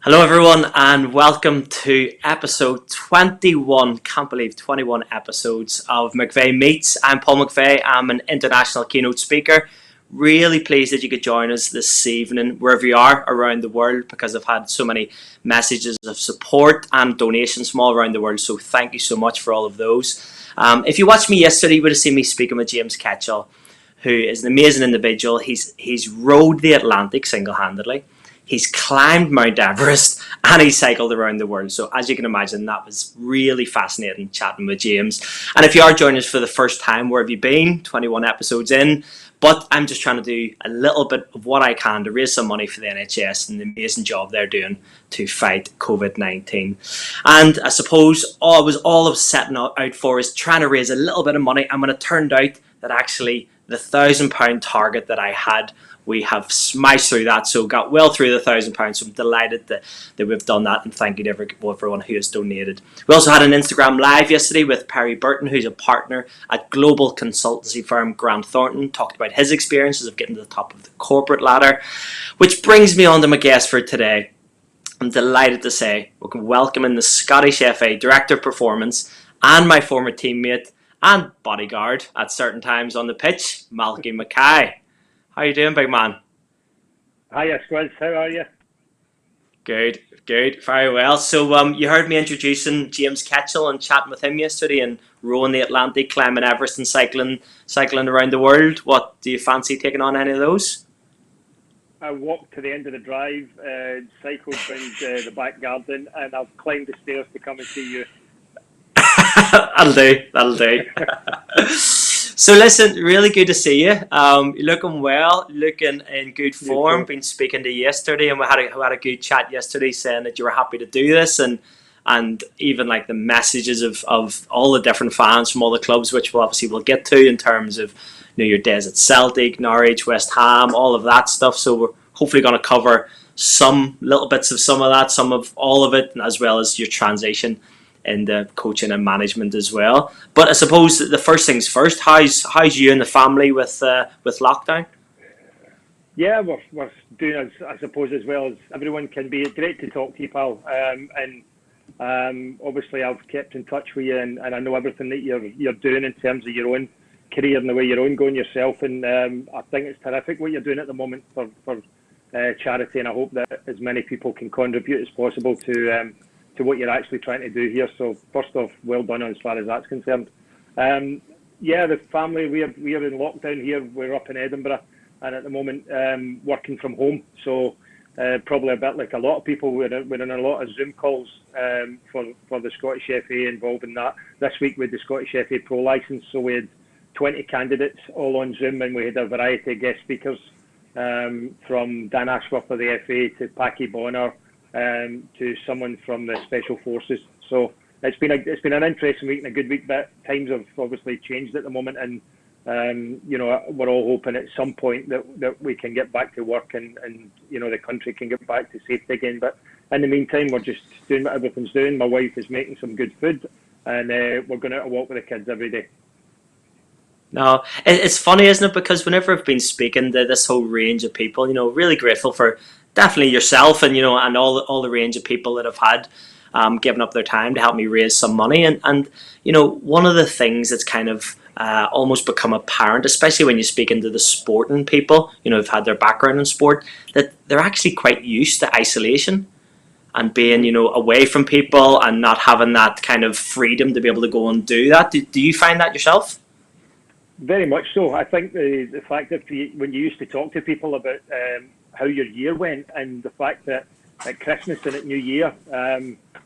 Hello everyone and welcome to episode 21. Can't believe 21 episodes of McVeigh Meets. I'm Paul McVeigh. I'm an international keynote speaker. Really pleased that you could join us this evening wherever you are around the world, because I've had so many messages of support and donations from all around the world, so thank you so much for all of those. If you watched me yesterday, you would have seen me speaking with James Ketchell, who is an amazing individual. He's rowed the Atlantic single-handedly. He's climbed Mount Everest and he cycled around the world. So as you can imagine, that was really fascinating chatting with James. And if you are joining us for the first time, where have you been? 21 episodes in. But I'm just trying to do a little bit of what I can to raise some money for the NHS and the amazing job they're doing to fight COVID-19. And I suppose all I was setting out for is trying to raise a little bit of money. And when it turned out that actually the £1,000 target that I had, we have smashed through that, so got well through the £1,000. So I'm delighted that we've done that, and thank you to everyone who has donated. We also had an Instagram live yesterday with Perry Burton, who's a partner at global consultancy firm Grant Thornton, talked about his experiences of getting to the top of the corporate ladder, which brings me on to my guest for today. I'm delighted to say we can welcome in the Scottish FA Director of Performance and my former teammate and bodyguard at certain times on the pitch, Malky Mackay. How you doing, big man? Hiya, Squids. How are you? Good, very well. So you heard me introducing James Ketchell and chatting with him yesterday and rowing the Atlantic, climbing Everest and cycling around the world. What, do you fancy taking on any of those? I walked to the end of the drive, cycled around the back garden, and I've climbed the stairs to come and see you. That'll do. So listen, really good to see you. You're looking well, looking in good form. Been speaking to you yesterday, and we had a good chat yesterday, saying that you were happy to do this, and even like the messages of all the different fans from all the clubs, which we'll get to in terms of your days at Celtic, Norwich, West Ham, all of that stuff. So we're hopefully going to cover some little bits of some of that, some of all of it, as well as your transition in the coaching and management as well. But I suppose the first things first, how's you and the family with lockdown? Yeah, we're doing, I suppose, as well as everyone can be. It's great to talk to you, pal. And obviously I've kept in touch with you, and I know everything that you're doing in terms of your own career and the way you're going yourself. And I think it's terrific what you're doing at the moment for charity, and I hope that as many people can contribute as possible to what you're actually trying to do here. So first off, well done as far as that's concerned. The family, we are in lockdown here. We're up in Edinburgh, and at the moment working from home. So probably a bit like a lot of people, we're in a lot of Zoom calls for the Scottish FA involved in that. This week with the Scottish FA Pro licence, so we had 20 candidates all on Zoom, and we had a variety of guest speakers from Dan Ashworth of the FA to Packy Bonner, to someone from the Special Forces. So it's been an interesting week and a good week, but times have obviously changed at the moment, and we're all hoping at some point that we can get back to work and the country can get back to safety again. But in the meantime, we're just doing what everything's doing. My wife is making some good food, and we're going out to walk with the kids every day. No, it's funny, isn't it? Because whenever I've been speaking to this whole range of people, really grateful for definitely yourself and and all the range of people that have had given up their time to help me raise some money. And one of the things that's kind of almost become apparent, especially when you speak into the sporting people, who've had their background in sport, that they're actually quite used to isolation and being, away from people and not having that kind of freedom to be able to go and do that. Do you find that yourself? Very much so. I think the fact that when you used to talk to people about how your year went, and the fact that at Christmas and at New Year,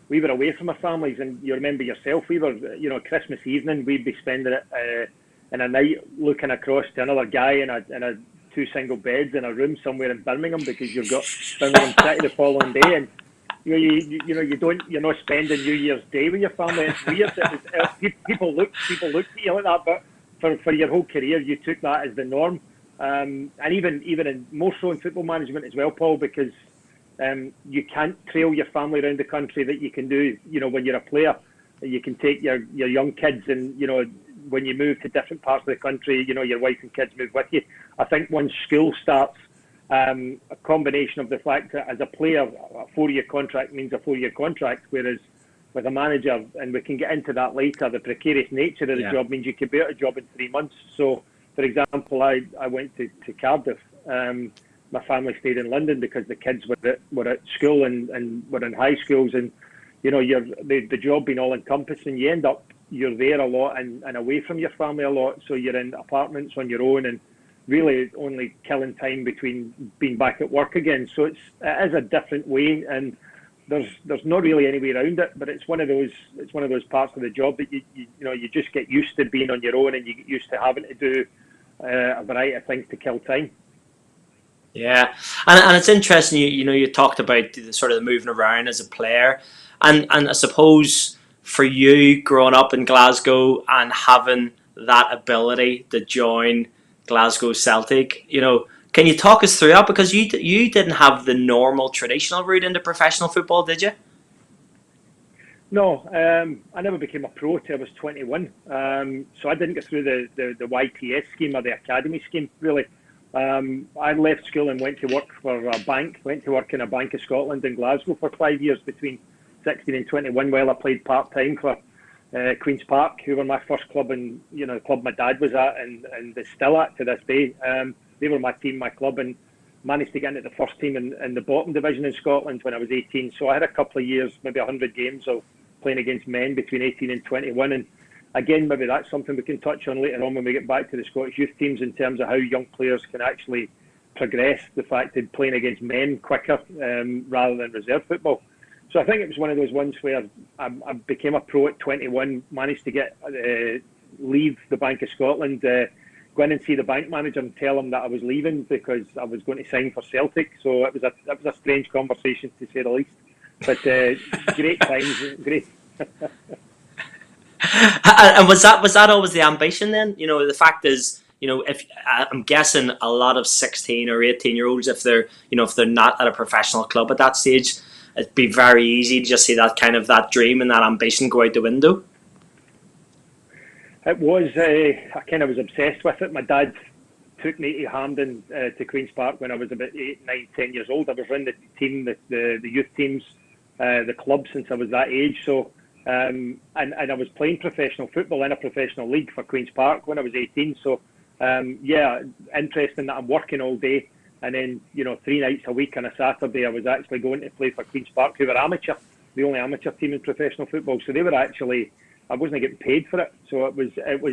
we were away from our families, and you remember yourself, we were, Christmas evening, we'd be spending it in a night looking across to another guy in a two single beds in a room somewhere in Birmingham, because you've got Birmingham City the following day, and you're not spending New Year's Day with your family. It's weird. People look at you like that, but for your whole career, you took that as the norm. And even in more so in football management as well, Paul, because you can't trail your family around the country that you can do, when you're a player. You can take your young kids, and when you move to different parts of the country, your wife and kids move with you. I think once school starts, a combination of the fact that as a player, a 4-year contract means a 4-year contract, whereas with a manager, and we can get into that later, the precarious nature of the job means you could be out of a job in 3 months. So, for example, I went to Cardiff. My family stayed in London because the kids were at school and were in high schools, and the job being all encompassing, you end up you're there a lot and away from your family a lot. So you're in apartments on your own and really only killing time between being back at work again. So it is a different way, and there's not really any way around it. But it's one of those parts of the job that you just get used to being on your own, and you get used to having to do a variety of things to kill time. Yeah, and it's interesting. You talked about the sort of the moving around as a player, and I suppose for you growing up in Glasgow and having that ability to join Glasgow Celtic, can you talk us through that? Because you didn't have the normal traditional route into professional football, did you? No, I never became a pro till I was 21. So I didn't get through the YTS scheme or the academy scheme, really. I left school and went to work for a bank, went to work in a Bank of Scotland in Glasgow for 5 years between 16 and 21 while I played part-time for Queen's Park, who were my first club, and the club my dad was at and is still at to this day. They were my team, my club, and managed to get into the first team in the bottom division in Scotland when I was 18. So I had a couple of years, maybe 100 games of playing against men between 18 and 21. And again, maybe that's something we can touch on later on when we get back to the Scottish youth teams in terms of how young players can actually progress, the fact that playing against men quicker rather than reserve football. So I think it was one of those ones where I became a pro at 21, managed to get leave the Bank of Scotland, go in and see the bank manager and tell him that I was leaving because I was going to sign for Celtic. So it was a strange conversation, to say the least. But great times, great. And was that always the ambition then? The fact is, if I'm guessing a lot of 16 or 18-year-olds, if they're not at a professional club at that stage, it'd be very easy to just see that dream and that ambition go out the window. It was, I kind of was obsessed with it. My dad took me to Hampden to Queen's Park when I was about 8, 9, 10 years old. I was running the team, the youth teams, the club since I was that age. So, and I was playing professional football in a professional league for Queen's Park when I was 18. So, interesting that I'm working all day. And then, 3 nights a week on a Saturday, I was actually going to play for Queen's Park, who were amateur, the only amateur team in professional football. So they were actually, I wasn't getting paid for it. So it was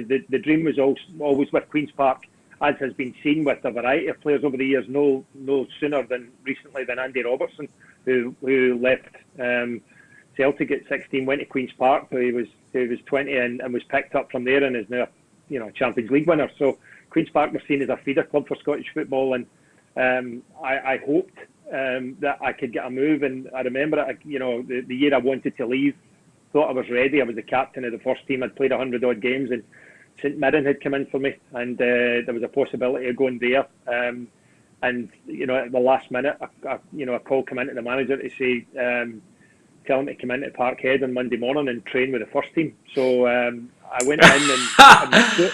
the dream was always with Queen's Park, as has been seen with a variety of players over the years. No sooner than recently than Andy Robertson, who left Celtic at 16, went to Queen's Park. He was 20 and was picked up from there and is now a Champions League winner. So Queen's Park was seen as a feeder club for Scottish football, and I hoped that I could get a move. And I remember the year I wanted to leave, thought I was ready. I was the captain of the first team. I'd played 100 odd games, and St Mirren had come in for me, and there was a possibility of going there. And at the last minute, a call came into the manager to say, tell him to come into Parkhead on Monday morning and train with the first team. So I went in and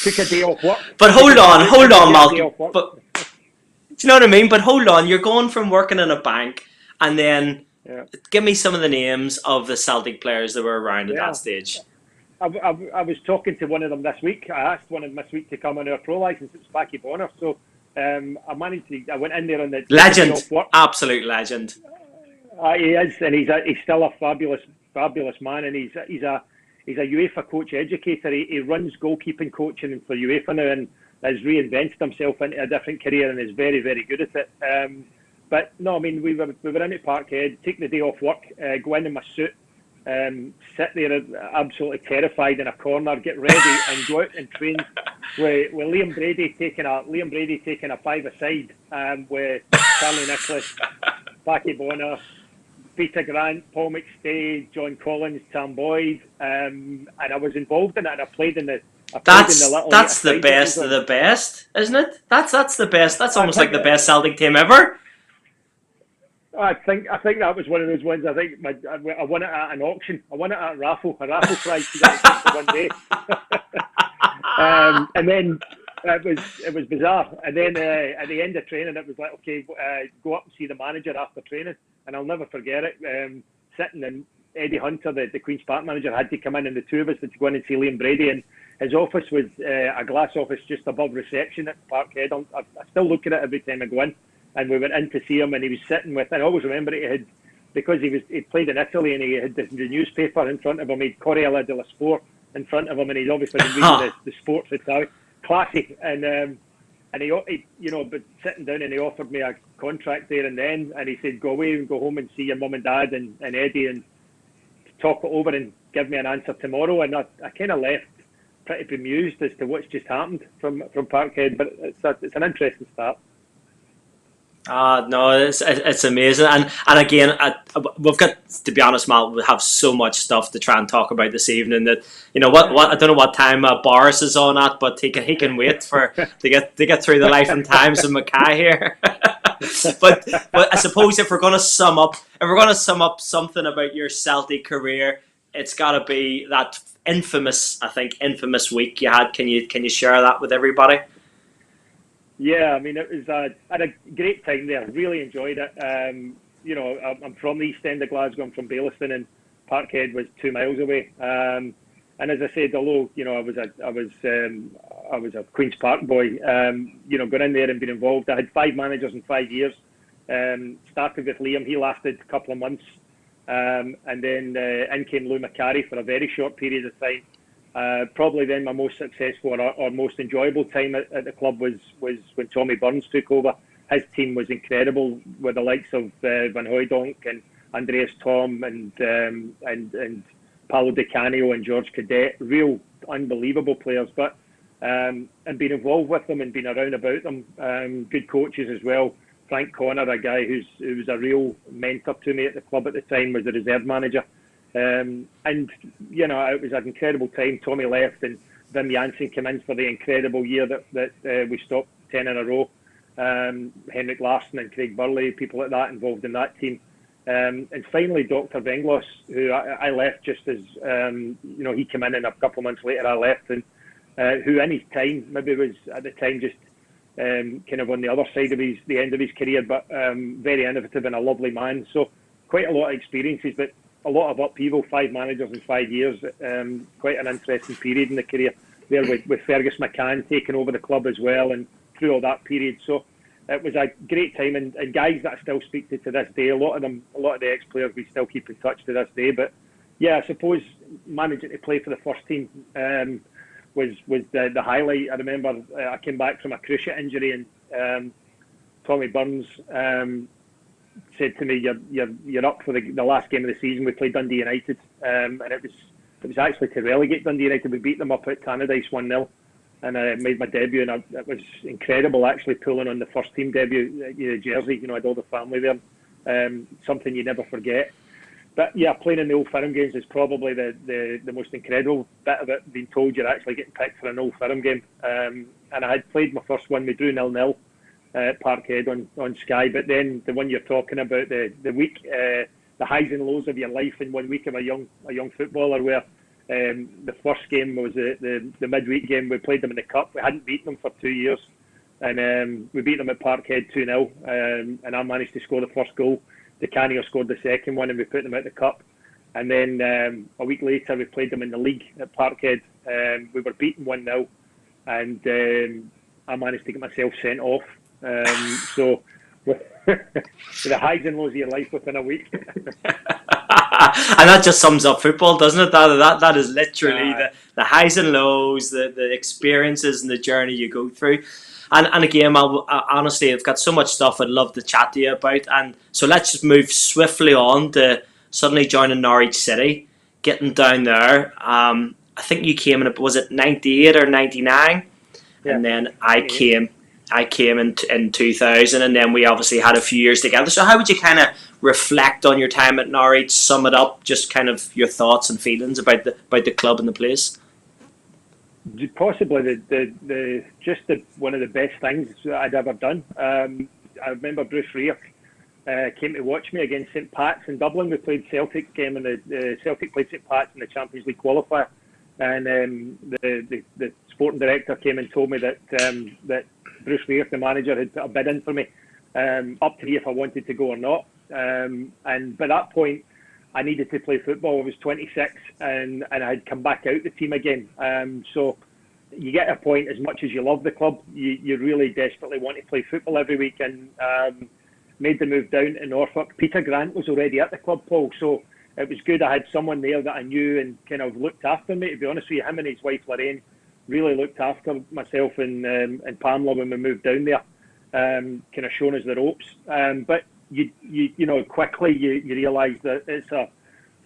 took a day off work. But hold on, Malky. But do you know what I mean? But hold on, you're going from working in a bank, and then give me some of the names of the Celtic players that were around at that stage. I was talking to one of them this week. I asked one of them this week to come on our pro licence. It's Packy Bonner. So I managed to. I went in there on the legend, absolute legend. He is, and he's still a fabulous man, and he's a UEFA coach educator. He runs goalkeeping coaching for UEFA now, and has reinvented himself into a different career, and is very, very good at it. But no, I mean, we were in at Parkhead, take the day off work, go in my suit, sit there absolutely terrified in a corner, get ready, and go out and train with Liam Brady taking a five-a-side with Charlie Nicholas, Packy Bonner, Peter Grant, Paul McStay, John Collins, Tam Boyd, and I was involved in it, and I played in the. That's the best of the best, isn't it? That's the best. That's almost like the best Celtic team ever. I think that was one of those ones. I think I won it at an auction. I won it at a raffle prize to get it one day. And then it was bizarre. And then at the end of training, it was like, okay, go up and see the manager after training. And I'll never forget it. Sitting in Eddie Hunter, the Queen's Park manager, had to come in, and the two of us had to go in and see Liam Brady. And his office was a glass office just above reception at Parkhead. I still look at it every time I go in. And we went in to see him, and he was sitting with, and I always remember it, he had, because he played in Italy, and he had the newspaper in front of him. He had Corriere dello Sport in front of him, and he'd obviously been reading the sports Italian. Classy. And he, you know, but sitting down, and he offered me a contract there and then, and he said, go away and go home and see your mum and dad and Eddie and talk it over and give me an answer tomorrow. And I kind of left pretty bemused as to what's just happened from Parkhead, but it's an interesting start. No, it's amazing, and again, we've got, to be honest, Mal, we have so much stuff to try and talk about this evening that, you know, what I don't know what time Boris is on at, but he can wait to get through the life and times of Mackay here. but I suppose if we're going to sum up something about your Celtic career, it's got to be that infamous week you had. Can you share that with everybody? Yeah, I mean, I had a great time there. Really enjoyed it. You know, I'm from the east end of Glasgow. I'm from Baillieston, and Parkhead was 2 miles away. And as I said, although, you know, I was a Queen's Park boy, you know, going in there and being involved. I had 5 managers in 5 years. Started with Liam. He lasted a couple of months, and then in came Lou Macari for a very short period of time. Probably then my most successful or most enjoyable time at the club was when Tommy Burns took over. His team was incredible, with the likes of Van Hooijdonk and Andreas Thom and Paolo Di Canio and George Cadet. Real unbelievable players, but and being involved with them and being around about them. Good coaches as well. Frank Connor, a guy who was a real mentor to me at the club at the time, was the reserve manager. And, you know, it was an incredible time. Tommy left and Wim Jansen came in for the incredible year that we stopped 10 in a row. Henrik Larsson and Craig Burley, people like that involved in that team. And finally, Dr. Venglos, who I left just as, you know, he came in and a couple of months later I left. And who in his time, maybe was at the time just kind of on the other side of the end of his career, but very innovative and a lovely man. So quite a lot of experiences, but a lot of upheaval. 5 managers in 5 years. Quite an interesting period in the career there with Fergus McCann taking over the club as well, and through all that period. So it was a great time, and guys that I still speak to this day. A lot of the ex-players we still keep in touch to this day. But yeah, I suppose managing to play for the first team was the highlight. I remember I came back from a cruciate injury, and Tommy Burns said to me, "You're up for the last game of the season." We played Dundee United, and it was actually to relegate Dundee United. We beat them up at Tannadice 1-0, and I made my debut, and it was incredible actually pulling on the first team debut jersey. You know, I had all the family there. Something you never forget. But yeah, playing in the Old Firm games is probably the most incredible bit of it. Being told you're actually getting picked for an Old Firm game, and I had played my first one. We drew 0-0. Parkhead on Sky, but then the one you're talking about, the week, the highs and lows of your life in 1 week of a young footballer, where the first game was the midweek game. We played them in the cup. We hadn't beaten them for 2 years, and we beat them at Parkhead 2-0, and I managed to score the first goal. Di Canio scored the second one, and we put them out the cup. And then a week later we played them in the league at Parkhead. We were beaten 1-0, and I managed to get myself sent off. So with the highs and lows of your life within a week. And that just sums up football, doesn't it? That is literally the highs and lows, the experiences and the journey you go through. And again, honestly, I've got so much stuff I'd love to chat to you about. And so let's just move swiftly on to suddenly joining Norwich City, getting down there. I think you came in, was it 98 or 99? Yeah. And then I came in 2000, and then we obviously had a few years together. So how would you kind of reflect on your time at Norwich, sum it up, just kind of your thoughts and feelings about the club and the place? Possibly one of the best things I'd ever done. I remember Bruce Rear came to watch me against St Pat's in Dublin. We played Celtic game, and the Celtic played St Pat's in the Champions League qualifier. and the sporting director came and told me that Bruce Lear, the manager, had put a bid in for me, up to me if I wanted to go or not. And by that point, I needed to play football. I was 26, and I had come back out the team again. So you get a point, as much as you love the club, you really desperately want to play football every week, and made the move down to Norfolk. Peter Grant was already at the club, Paul, so it was good. I had someone there that I knew and kind of looked after me, to be honest with you. Him and his wife Lorraine really looked after myself and Pamela when we moved down there, kind of showing us the ropes. But you know, quickly you realise that it's a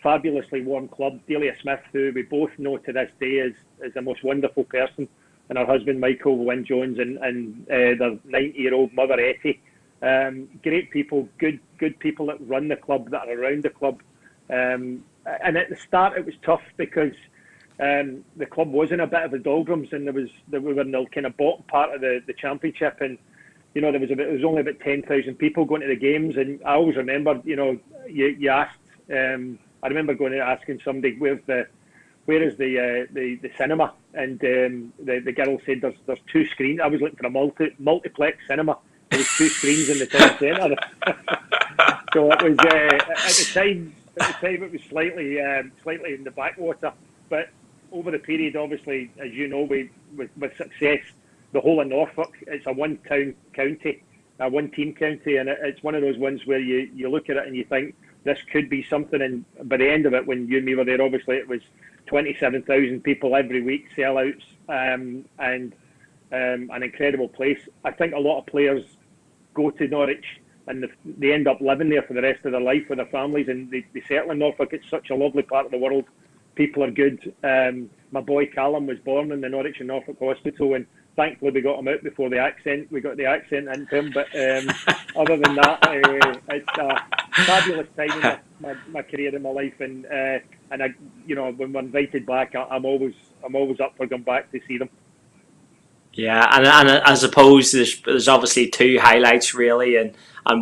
fabulously warm club. Delia Smith, who we both know to this day is the most wonderful person, and her husband Michael Wynne Jones, and their 90-year-old mother Etty. Great people, good people that run the club, that are around the club. And at the start it was tough because the club was in a bit of a doldrums, and we were in the kind of bottom part of the championship, and you know, there was only about 10,000 people going to the games. And I always remember, you know, you asked, I remember going and asking somebody, where is the cinema, and the girl said there's two screens. I was looking for a multiplex cinema. There was two screens in the town centre. So it was at the time it was slightly in the backwater. But over the period, obviously, as you know, with success, the whole of Norfolk, it's a one-town county, a one-team county, and it's one of those ones where you look at it and you think this could be something. And by the end of it, when you and me were there, obviously it was 27,000 people every week, sellouts, and an incredible place. I think a lot of players go to Norwich and they end up living there for the rest of their life with their families, and they settle in Norfolk. It's such a lovely part of the world. People are good. My boy Callum was born in the Norwich and Norfolk Hospital, and thankfully we got him out before we got the accent into him. But other than that, it's a fabulous time in my career, in my life, and I, you know, when we're invited back, I'm always up for going back to see them. Yeah, and I suppose there's obviously two highlights really, and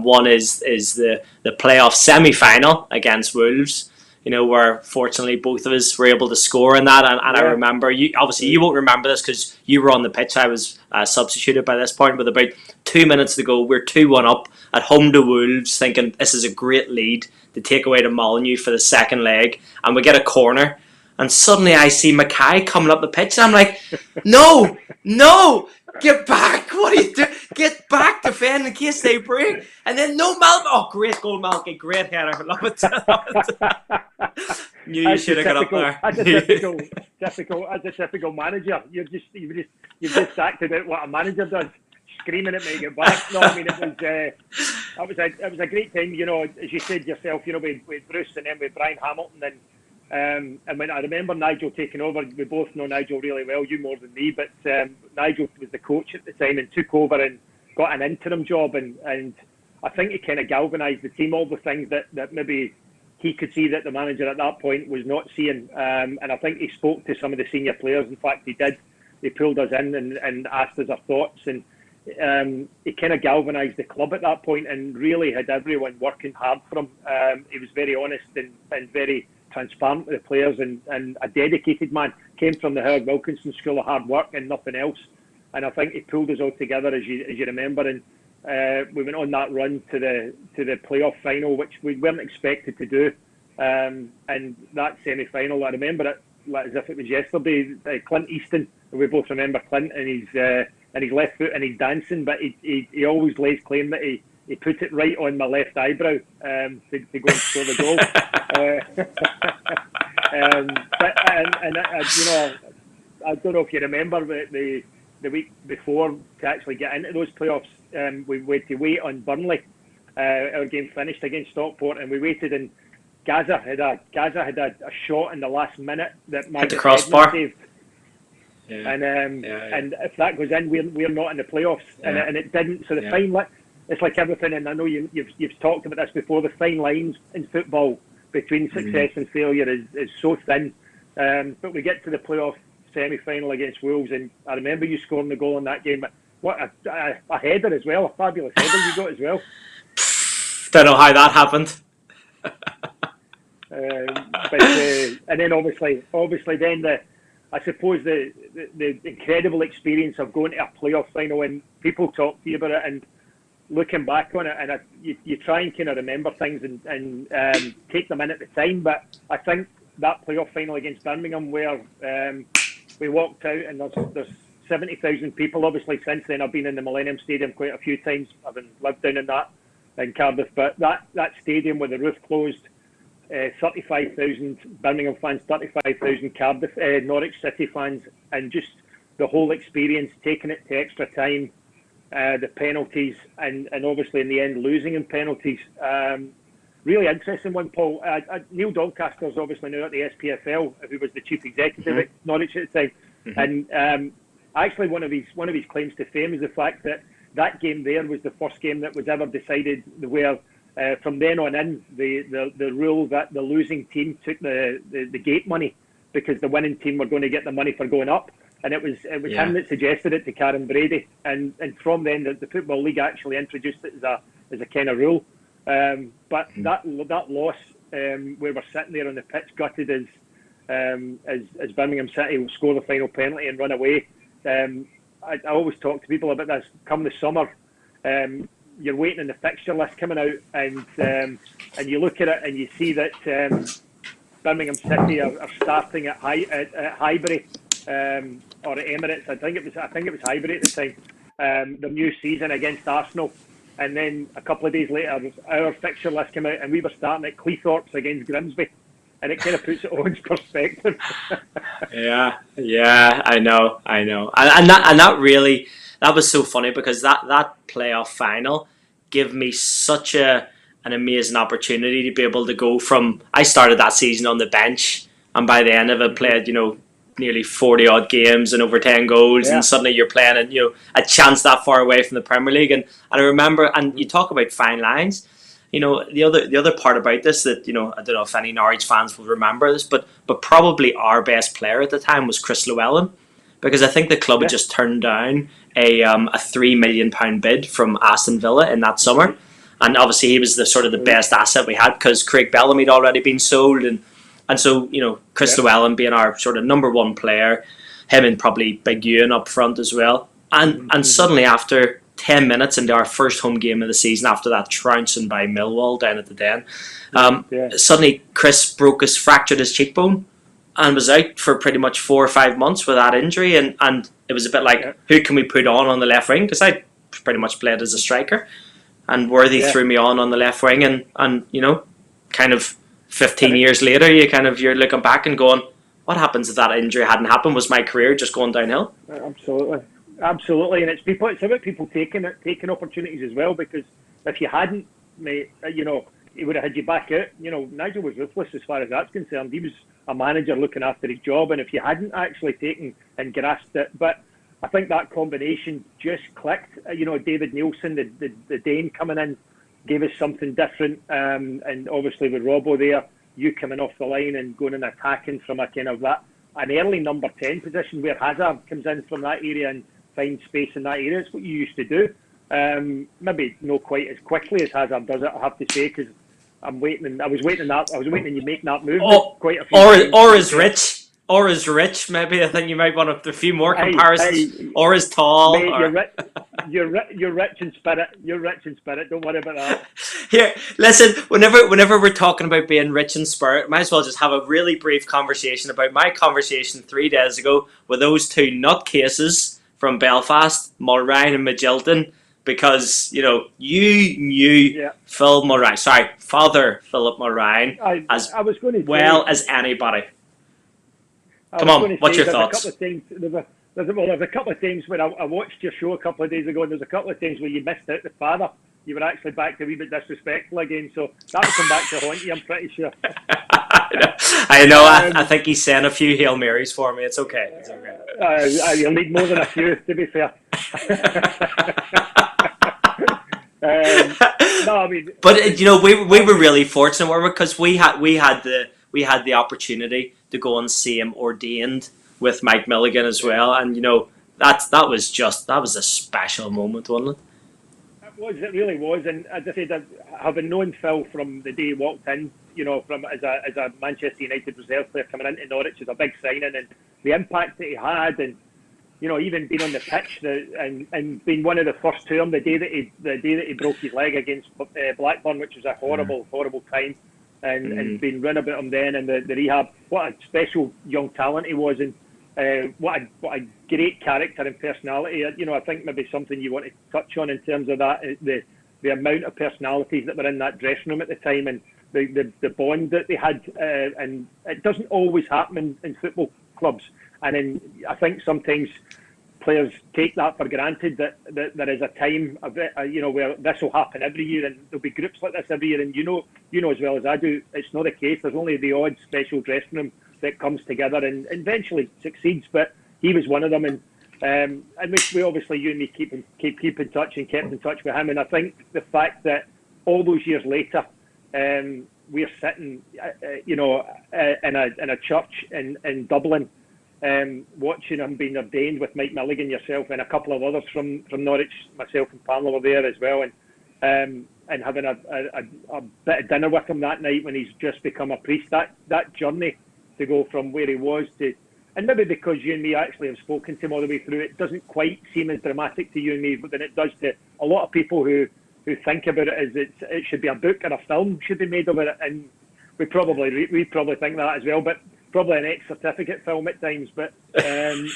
one is the playoff semi-final against Wolves. You know, where fortunately both of us were able to score in that, and I remember you won't remember this because you were on the pitch. I was substituted by this point, with about 2 minutes to go. We're 2-1 up at home to Wolves, thinking this is a great lead to take away to Molyneux for the second leg, and we get a corner. And suddenly I see Mackay coming up the pitch, and I'm like, no, get back. What are you doing? Get back, defend in case they break. And then no, Malky. Oh, great goal, Malky. Great header. I love it. Knew you should have got up there. As a typical manager, you've just acted out what a manager does, screaming at me, get back. No, I mean, it was a great time, you know, as you said yourself, you know, with Bruce and then with Brian Hamilton, and when I remember Nigel taking over. We both know Nigel really well, you more than me, but Nigel was the coach at the time and took over and got an interim job, and I think he kind of galvanised the team, all the things that maybe he could see that the manager at that point was not seeing, and I think he spoke to some of the senior players. In fact, he did. He pulled us in and asked us our thoughts, and he kind of galvanised the club at that point and really had everyone working hard for him. He was very honest and very transparent with the players, and a dedicated man. Came from the Howard Wilkinson School of Hard Work and nothing else, and I think he pulled us all together, as you remember, and we went on that run to the playoff final, which we weren't expected to do, and that semi-final, I remember it like as if it was yesterday. Clint Easton, we both remember Clint and his left foot and he's dancing, but he always lays claim that he put it right on my left eyebrow to go and score the goal. You know, I don't know if you remember the week before, to actually get into those playoffs, we had to wait on Burnley. Our game finished against Stockport, and we waited, and Gaza had a shot in the last minute that hit the crossbar saved. Yeah. And if that goes in, we're not in the playoffs, and it didn't. So the fine line, it's like everything, and I know you've talked about this before. The fine lines in football between success and failure is so thin. But we get to the playoff semi-final against Wolves, and I remember you scoring the goal in that game. What a header as well, a fabulous header you got as well. Don't know how that happened. And then obviously then I suppose the incredible experience of going to a playoff final, and people talk to you about it, and looking back on it, and you try and kind of remember things and take them in at the time. But I think that playoff final against Birmingham, where we walked out and there's 70,000 people. Obviously, since then I've been in the Millennium Stadium quite a few times. I've lived down in that in Cardiff, but that stadium with the roof closed, 35,000 Birmingham fans, 35,000 Cardiff, Norwich City fans, and just the whole experience, taking it to extra time, the penalties, and obviously in the end losing in penalties. Really interesting one, Paul. Neil Doncaster's obviously now at the SPFL, who was the chief executive at Norwich at the time, and actually one of his claims to fame is the fact that game there was the first game that was ever decided where from then on in the rule that the losing team took the gate money because the winning team were going to get the money for going up, and it was him that suggested it to Karen Brady, and from then the Football League actually introduced it as a kind of rule. But that loss, where we're sitting there on the pitch gutted as Birmingham City will score the final penalty and run away. I always talk to people about this. Come the summer, you're waiting on the fixture list coming out, and you look at it and you see that Birmingham City are starting at Highbury or at Emirates. I think it was Highbury at the time. The new season against Arsenal, and then a couple of days later, our fixture list came out, and we were starting at Cleethorpes against Grimsby. And it kind of puts it all in perspective. Yeah, I know, and that was so funny because that playoff final gave me such an amazing opportunity to be able to go from. I started that season on the bench, and by the end of it, played nearly 40 odd games and over 10 goals, and suddenly you're playing a chance that far away from the Premier League, and I remember, and you talk about fine lines. The other part about this that, I don't know if any Norwich fans will remember this, but probably our best player at the time was Chris Llewellyn, because I think the club had just turned down a £3 million bid from Aston Villa in that summer. And obviously he was the sort of the best asset we had because Craig Bellamy had already been sold. And so, Chris Llewellyn being our sort of number one player, him and probably Big Ewan up front as well. And suddenly after 10 minutes into our first home game of the season after that trouncing by Millwall down at the Den. Suddenly Chris fractured his cheekbone and was out for pretty much 4 or 5 months with that injury, and it was a bit like, who can we put on the left wing? Because I pretty much played as a striker, and Worthy threw me on the left wing, and kind of 15 years later you're looking back and going, what happens if that injury hadn't happened? Was my career just going downhill? Absolutely, and it's about people taking opportunities as well, because if you hadn't, mate, he would have had you back out. Nigel was ruthless as far as that's concerned. He was a manager looking after his job, and if you hadn't actually taken and grasped it, but I think that combination just clicked. David Nielsen, the Dane coming in, gave us something different, and obviously with Robbo there, you coming off the line and going and attacking from a kind of an early number 10 position where Hazard comes in from that area and finds space in that area. It's what you used to do. Maybe not quite as quickly as Hazard does it, I have to say, because I was waiting on you making that move quite a few times. Or as rich, maybe. I think you might want a few more comparisons. Or as tall. Mate, you're rich in spirit. You're rich in spirit. Don't worry about that. Here, listen. Whenever we're talking about being rich in spirit, might as well just have a really brief conversation about my conversation 3 days ago with those two nutcases from Belfast, Mulryne and Magilton, because you knew Phil Mulryne. Sorry, Father Philip Mulryne as well as anybody. Come on, what's your thoughts? There's a couple of times when I watched your show a couple of days ago, and there's a couple of times where you missed out the father. You were actually back to a wee bit disrespectful again, so that'll come back to haunt you, I'm pretty sure. I know. I think he sent a few Hail Marys for me. It's okay. You'll need more than a few, to be fair. No, I mean, but we were really fortunate, because we had the opportunity to go and see him ordained with Mike Milligan as well, and that was a special moment, wasn't it? It really was. And as I said, having known Phil from the day he walked in, from as a Manchester United reserve player coming into Norwich as a big signing, and the impact that he had, and even being on the pitch and being one of the first to him the day that he broke his leg against Blackburn, which was a horrible time, and being run about him then and the rehab. What a special young talent he was, and what a great character and personality. I think maybe something you want to touch on in terms of that, the amount of personalities that were in that dressing room at the time, and the bond that they had, and it doesn't always happen in football clubs. And then I think sometimes players take that for granted, that there is a time where this will happen every year, and there'll be groups like this every year. And you know as well as I do, it's not the case. There's only the odd special dressing room that comes together and eventually succeeds. But he was one of them, and we obviously, you and me, keep in touch and kept in touch with him. And I think the fact that all those years later, we're sitting, in a church in Dublin, watching him being ordained with Mike Milligan, yourself, and a couple of others from Norwich. Myself and Pamela were there as well, and having a bit of dinner with him that night when he's just become a priest. That journey to go from where he was to, and maybe because you and me actually have spoken to him all the way through, it doesn't quite seem as dramatic to you and me, but then it does to a lot of people who think about it as it should be a book or a film should be made of it, and we probably think that as well, but probably an ex-certificate film at times. But I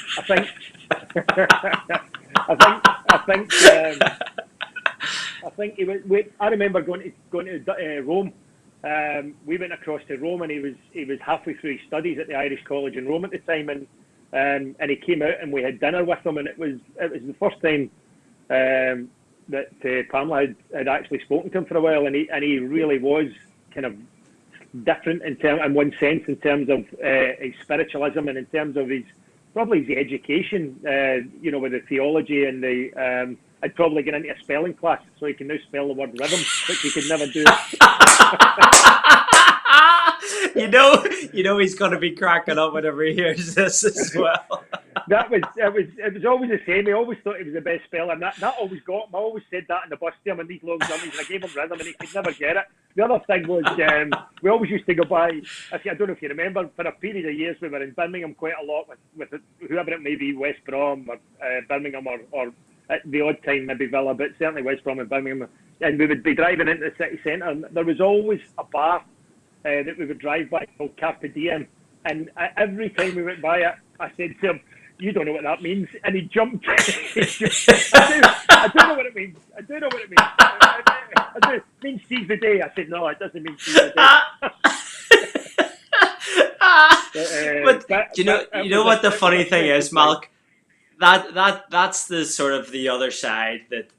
think I remember going to Rome. We went across to Rome, and he was halfway through his studies at the Irish College in Rome at the time, and he came out and we had dinner with him, and it was the first time that Pamela had actually spoken to him for a while, and he really was kind of different in one sense in terms of his spiritualism, and in terms of his education, with the theology and I'd probably get into a spelling class so he can now spell the word rhythm, which he could never do. He's going to be cracking up whenever he hears this as well. It was always the same. He always thought he was the best speller, and that always got him. I always said that in the bus to him in these long journeys, and I gave him rhythm, and he could never get it. The other thing was, we always used to go by, I don't know if you remember, for a period of years we were in Birmingham quite a lot with whoever it may be, West Brom or Birmingham or at the odd time maybe Villa, but certainly West Brom and Birmingham. And we would be driving into the city centre, and there was always a bar that we would drive by called Carpe Diem. And every time we went by it, I said to him, "You don't know what that means," and he jumped. I do know what it means. I do know what it means. It means seize the day. I said, "No, it doesn't mean seize the day." You know what the funny thing is, Malk? That's the sort of the other side, that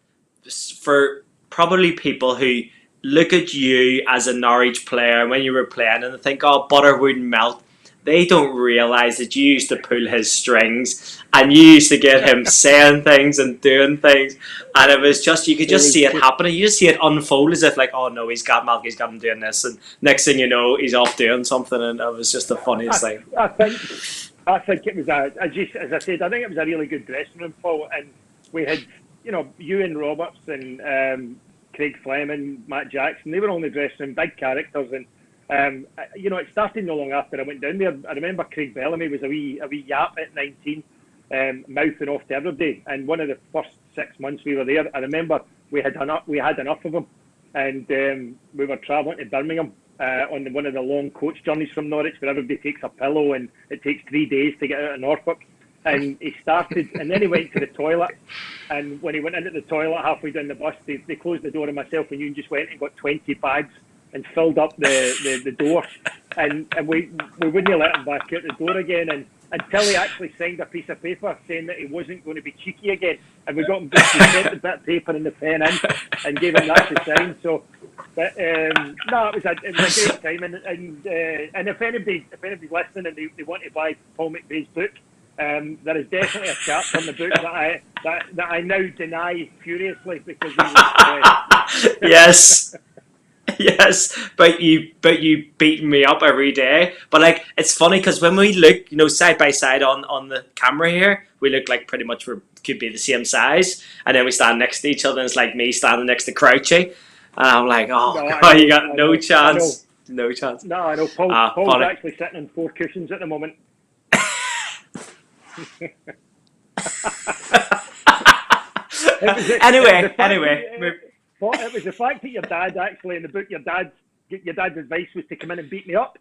for probably people who look at you as a Norwich player when you were playing and they think, "Oh, butter wouldn't melt." They don't realise that you used to pull his strings and you used to get him saying things and doing things, and it was just, you could just see it happening. You just see it unfold as if like, "Oh no, he's got him doing this," and next thing you know, he's off doing something, and it was just the funniest thing. I think it was as I said, I think it was a really good dressing room, Paul, and we had Ewan Roberts and Craig Fleming, Matt Jackson. They were on the dressing room, big characters, and it started no long after I went down there. I remember Craig Bellamy was a wee yap at 19, mouthing off to everybody. And one of the first 6 months we were there, I remember we had enough of him, and we were travelling to Birmingham on one of the long coach journeys from Norwich, where everybody takes a pillow and it takes 3 days to get out of Norfolk. And he started, and then he went to the toilet. And when he went into the toilet halfway down the bus, they closed the door, and myself and you just went and got 20 bags and filled up the door, and we wouldn't let him back out the door again, and until he actually signed a piece of paper saying that he wasn't going to be cheeky again, and we got him to put the bit of paper and the pen in and gave him that to sign. So, but no, it was a great time, and if anybody's listening and they want to buy Paul McVeigh's book, there is definitely a chapter in the book that I now deny furiously because he was yes. Yes, but you beating me up every day. But like, it's funny because when we look, side by side on the camera here, we look like pretty much we could be the same size, and then we stand next to each other, and it's like me standing next to Crouchy, and I'm like, oh No, I god, you know, got I no know, I know. chance, no chance. No, I know. Paul's Funny. actually sitting on 4 cushions at the moment. Anyway, It was the fact that your dad actually in the book, your dad's advice was to come in and beat me up.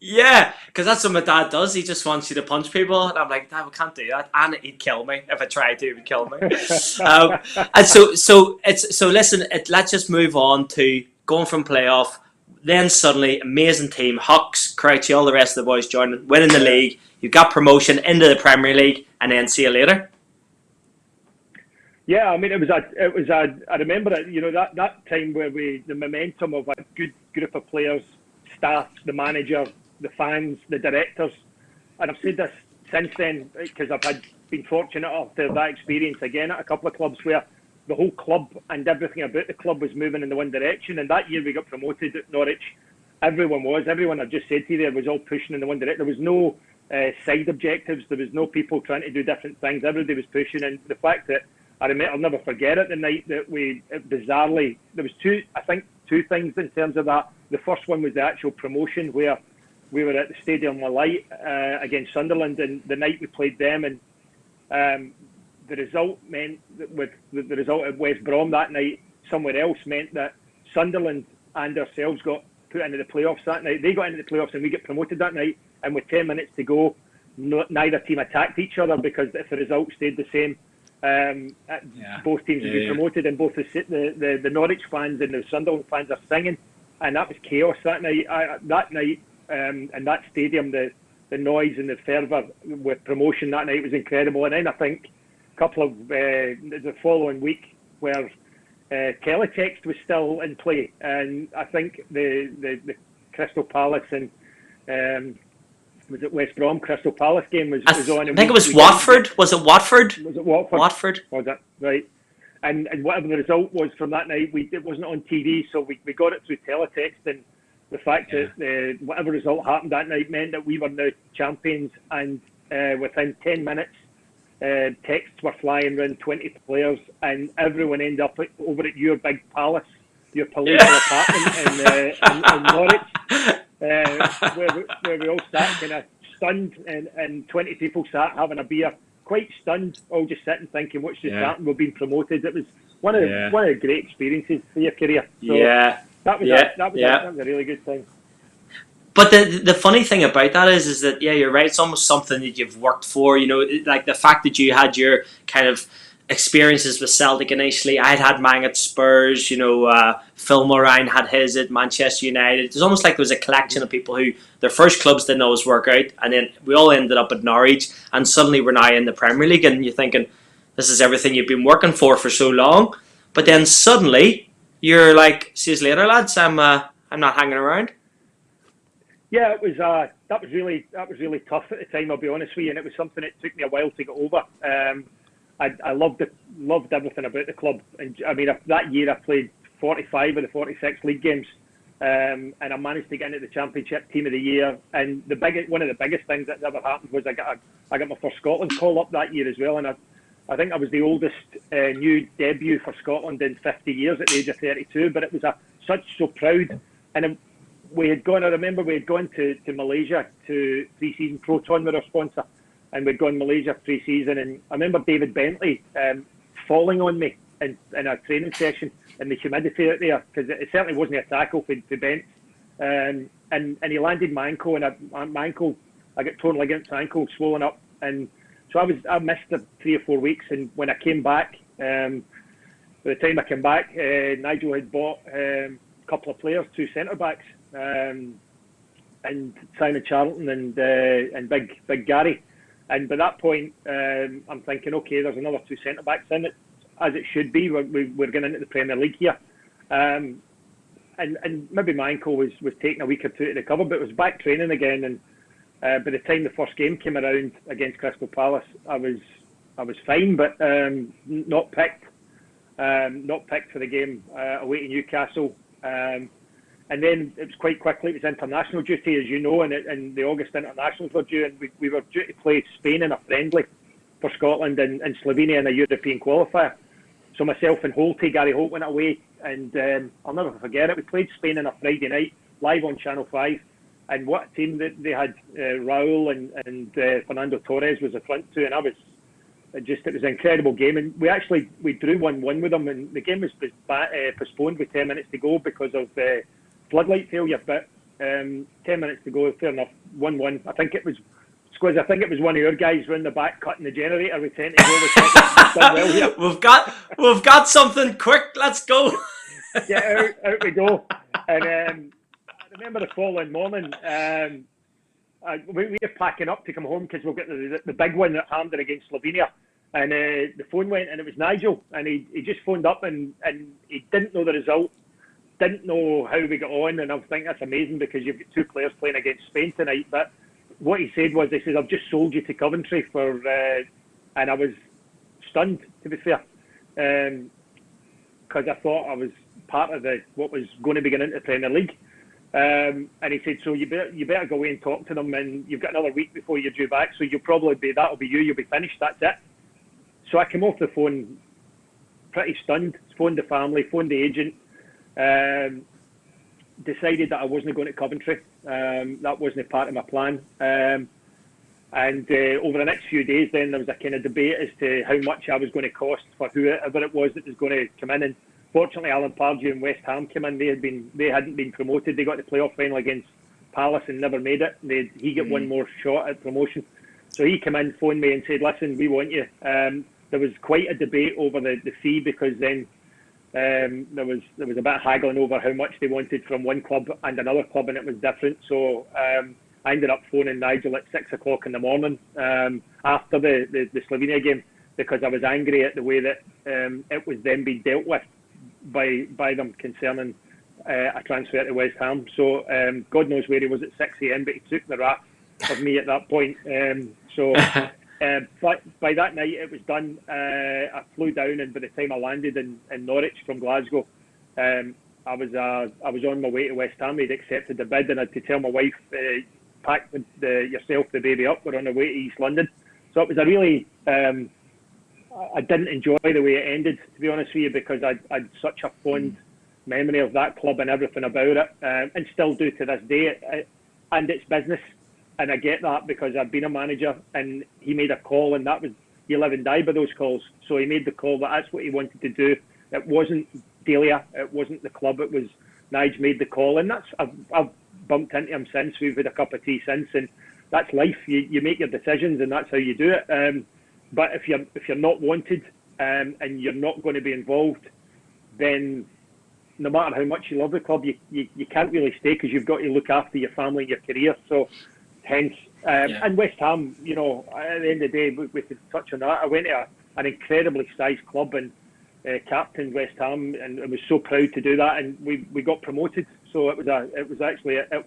yeah, because that's what my dad does. He just wants you to punch people, and I'm like, Dad, we can't do that. And he'd kill me if I tried to. He would kill me. And so listen. Let's just move on to going from playoff. Then suddenly, amazing team, Hucks, Crouchy, all the rest of the boys joining, winning the league. You got promotion into the Premier League, and then see you later. Yeah, I mean, I remember it, that time where the momentum of a good group of players, staff, the manager, the fans, the directors, and I've said this since then because I've been fortunate after that experience again at a couple of clubs where the whole club and everything about the club was moving in the one direction. And that year we got promoted at Norwich. Everyone I just said to you there was all pushing in the one direction. There was no side objectives. There was no people trying to do different things. Everybody was pushing, and the fact that I'll never forget it. The night that bizarrely, there was two things in terms of that. The first one was the actual promotion, where we were at the Stadium of Light against Sunderland, and the night we played them, and the result meant that with the result at West Brom that night, somewhere else meant that Sunderland and ourselves got put into the playoffs that night. They got into the playoffs, and we get promoted that night. And with 10 minutes to go, neither team attacked each other because if the result stayed the same. Both teams would be promoted, and both the Norwich fans and the Sunderland fans are singing, and that was chaos that night. And that stadium, the noise and the fervour with promotion that night was incredible. And then I think a couple of the following week where teletext was still in play, and I think the Crystal Palace and was it West Brom Crystal Palace game was on. I think it was Watford. Was it Watford? Was it Watford? Watford. Was it? Right. And whatever the result was from that night, it wasn't on TV, so we got it through teletext. And the fact that whatever result happened that night meant that we were now champions. And within 10 minutes, texts were flying around 20 players, and everyone ended up over at your big palace, your palatial apartment in Norwich. Where we all sat kind of stunned, and 20 people sat having a beer, quite stunned, all just sitting thinking, what's just happened? We've been promoted. It was one of the great experiences for your career. So that was a really good thing. But the funny thing about that is that you're right. It's almost something that you've worked for. Like the fact that you had your kind of experiences with Celtic initially. I had mine at Spurs. Phil Mulryne had his at Manchester United. It's almost like there was a collection of people who their first clubs didn't always work out, and then we all ended up at Norwich, and suddenly we're now in the Premier League, and you're thinking, this is everything you've been working for so long. But then suddenly you're like, see you later, lads. I'm not hanging around. Yeah, it was that was really tough at the time, I'll be honest with you, and it was something that took me a while to get over. I loved everything about the club, and I mean that year I played 45 of the 46 league games, and I managed to get into the Championship Team of the Year. And one of the biggest things that ever happened was I got my first Scotland call up that year as well, and I think I was the oldest new debut for Scotland in 50 years at the age of 32. But it was so proud, and I remember we had gone to Malaysia to pre-season. Proton were our sponsor, and we'd gone to Malaysia pre-season, and I remember David Bentley falling on me in a training session in the humidity out there, because it certainly wasn't a tackle for Bent, and he landed my ankle, and I got torn ligaments, ankle swollen up, and so I missed 3 or 4 weeks. And when I came back, by the time I came back, Nigel had bought a couple of players, 2 centre backs, and Simon Charlton and Big Gary. And by that point, I'm thinking, okay, there's another 2 centre backs in it, as it should be. We're going into the Premier League here, and maybe my ankle was taking a week or 2 to recover, but it was back training again. And by the time the first game came around against Crystal Palace, I was fine, but not picked for the game away to Newcastle. And then it was quite quickly, it was international duty, as you know, and the August internationals were due, and we were due to play Spain in a friendly for Scotland and Slovenia in a European qualifier. So myself and Gary Holt went away, and I'll never forget it. We played Spain on a Friday night, live on Channel 5, and what a team that they had. Raul and Fernando Torres was the front two, and it was an incredible game. And we drew 1-1 with them, and the game was postponed with 10 minutes to go because of floodlight failure. But 10 minutes to go, fair enough, 1-1. I think it was one of your guys round the back cutting the generator with 10 to go. We've done well here. We've got something quick. Let's go. Yeah, out we go. And I remember the following morning, we were packing up to come home because we'll get the big one at Hampden against Slovenia. And the phone went, and it was Nigel, and he just phoned up, and he didn't know the result, didn't know how we got on, and I think that's amazing because you've got two players playing against Spain tonight. But what he said was, I've just sold you to Coventry and I was stunned, to be fair, because I thought I was part of what was going to be going into the Premier League. And he said, so you better go away and talk to them, and you've got another week before you're due back, so that'll be you'll be finished, that's it. So I came off the phone pretty stunned, phoned the family, phoned the agent, decided that I wasn't going to Coventry. That wasn't part of my plan. And over the next few days, then there was a kind of debate as to how much I was going to cost for whoever it was that was going to come in. And fortunately, Alan Pardew and West Ham came in. They hadn't been promoted. They got the playoff final against Palace and never made it. He got one more shot at promotion. So he came in, phoned me and said, listen, we want you. There was quite a debate over the fee, because then there was a bit of haggling over how much they wanted from one club and another club, and it was different. So I ended up phoning Nigel at 6 o'clock in the morning after the Slovenia game, because I was angry at the way that it was then being dealt with by them concerning a transfer to West Ham. So God knows where he was at 6 a.m, but he took the wrath of me at that point. But by that night it was done. I flew down, and by the time I landed in Norwich from Glasgow, I was on my way to West Ham. He'd accepted the bid, and I had to tell my wife, pack yourself the baby up, we're on the way to East London. So it was a really I didn't enjoy the way it ended, to be honest with you, because I'd such a fond memory of that club and everything about it, and still do to this day. And it's business, and I get that, because I've been a manager, and he made a call, and that was, you live and die by those calls. So he made the call that that's what he wanted to do. It wasn't Delia, it wasn't the club, it was Nige made the call, and I've bumped into him since. We've had a cup of tea since, and that's life. You make your decisions, and that's how you do it. But if you're not wanted, and you're not going to be involved, then no matter how much you love the club, you can't really stay, because you've got to look after your family and your career. So hence, and West Ham, at the end of the day, we could touch on that. I went to an incredibly sized club and captained West Ham, and I was so proud to do that, and we got promoted. So it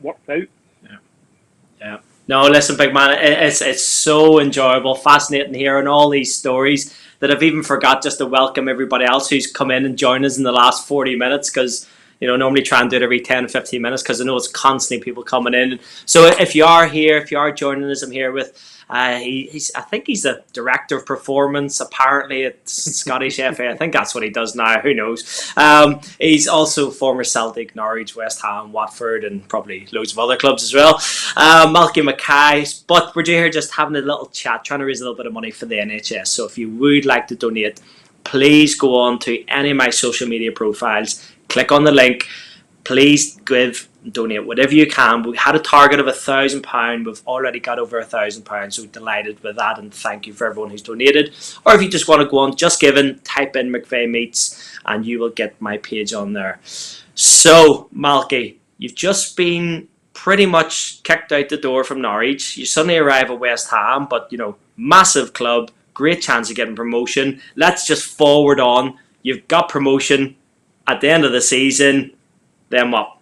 worked out. Yeah. No, listen, big man, it's so enjoyable, fascinating hearing all these stories that I've even forgot just to welcome everybody else who's come in and joined us in the last 40 minutes, because normally try and do it every 10 or 15 minutes, because I know it's constantly people coming in. So if you are here, if you are joining us, I'm here with I think he's the director of performance apparently at Scottish FA. I think that's what he does now, who knows. He's also former Celtic, Norwich, West Ham, Watford, and probably loads of other clubs as well. Malky Mackay. But we're here just having a little chat, trying to raise a little bit of money for the NHS. So if you would like to donate, please go on to any of my social media profiles, click on the link, please donate whatever you can. We had a target of £1,000. We've already got over £1,000, so delighted with that, and thank you for everyone who's donated. Or if you just want to go on Just Giving, type in McVeigh Meets, and you will get my page on there. So, Malky, you've just been pretty much kicked out the door from Norwich. You suddenly arrive at West Ham, but massive club, great chance of getting promotion. Let's just forward on. You've got promotion at the end of the season. Then what?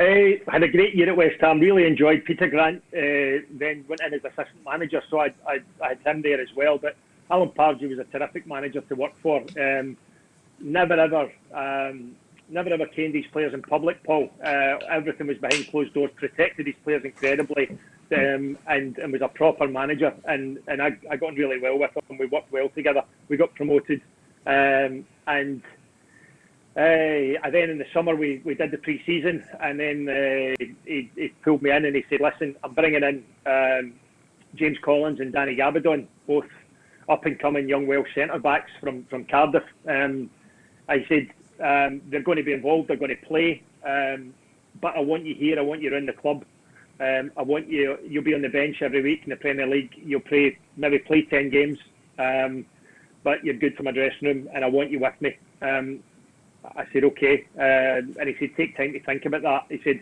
I had a great year at West Ham. Really enjoyed Peter Grant. Then went in as assistant manager, so I had him there as well. But Alan Pardew was a terrific manager to work for. Never ever never ever caned his players in public, Paul. Everything was behind closed doors, protected his players incredibly, and was a proper manager. And I got on really well with him. We worked well together. We got promoted, and then in the summer we did the pre-season, and then he pulled me in and he said, "Listen, I'm bringing in James Collins and Danny Gabardon, both up-and-coming young Welsh centre-backs from Cardiff." I said, they're going to be involved, they're going to play, but I want you here, I want you around the club. I want you'll be on the bench every week in the Premier League. You'll maybe play 10 games, but you're good for my dressing room, and I want you with me. I said, okay. And he said, take time to think about that. He said,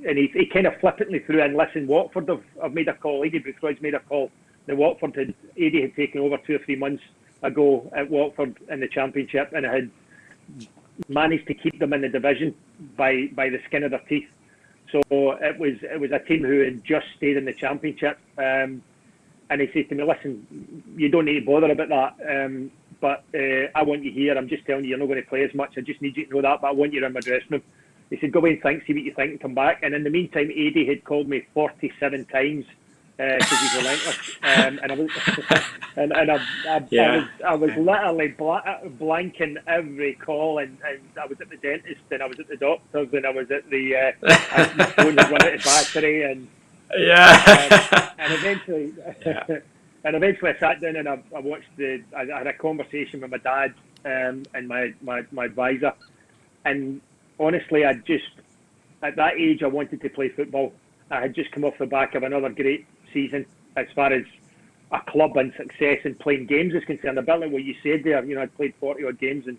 and he kind of flippantly threw in, listen, Watford have made a call, Eddie Boothroyd's made a call. The Watford Eddie had taken over 2 or 3 months ago at Watford in the Championship, and had managed to keep them in the division by the skin of their teeth. So it was a team who had just stayed in the Championship, and he said to me, listen, you don't need to bother about that, but I want you here. I'm just telling you, you're not going to play as much. I just need you to know that, but I want you in my dressing room. He said, go away and think, see what you think, and come back. And in the meantime, Eddie had called me 47 times because he's relentless, and I was literally blanking every call, and I was at the dentist, and I was at the doctor's, and I was at the my phone had run out of battery, and eventually I sat down and I watched I had a conversation with my dad and my advisor, and honestly, at that age I wanted to play football. I had just come off the back of another great season as far as a club and success and playing games is concerned. A bit like what you said there, I'd played 40 odd games, and